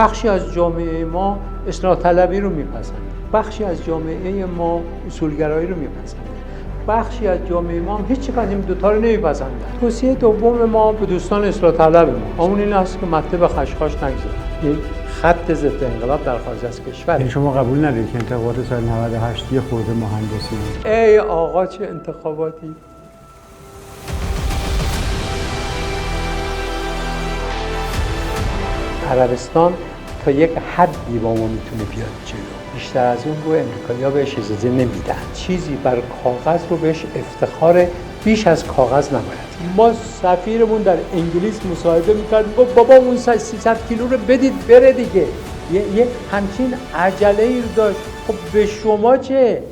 بخشی از جامعه ما اصلاح طلبی رو میپسنده، بخشی از جامعه ما اصولگرایی رو میپسنده، بخشی از جامعه ما هم هیچ از این دوتا رو نمیپسنده. توصیه دوم ما به دوستان اصلاح طلب ما همون این است که مته به خشخاش نگذارن. یک خط ضد انقلاب در خارج از کشور. یعنی شما قبول ندارید که انتخابات سال 98 یه خورده مهندسی بود؟ ای آقا چه انتخاباتی! عربستان تا یک حدی با ما میتونه بیاد جلو، بیشتر از اون رو امریکایی‌ها بهش اجازه نمیدن. چیزی بر کاغذ رو بهش افتخار بیش از کاغذ نباید. ما سفیرمون در انگلیس مصاحبه میکرد، گفت بابا اون 300 کیلو رو بدید بره دیگه. یه همچین عجله‌ای رو داشت. خب به شما چه؟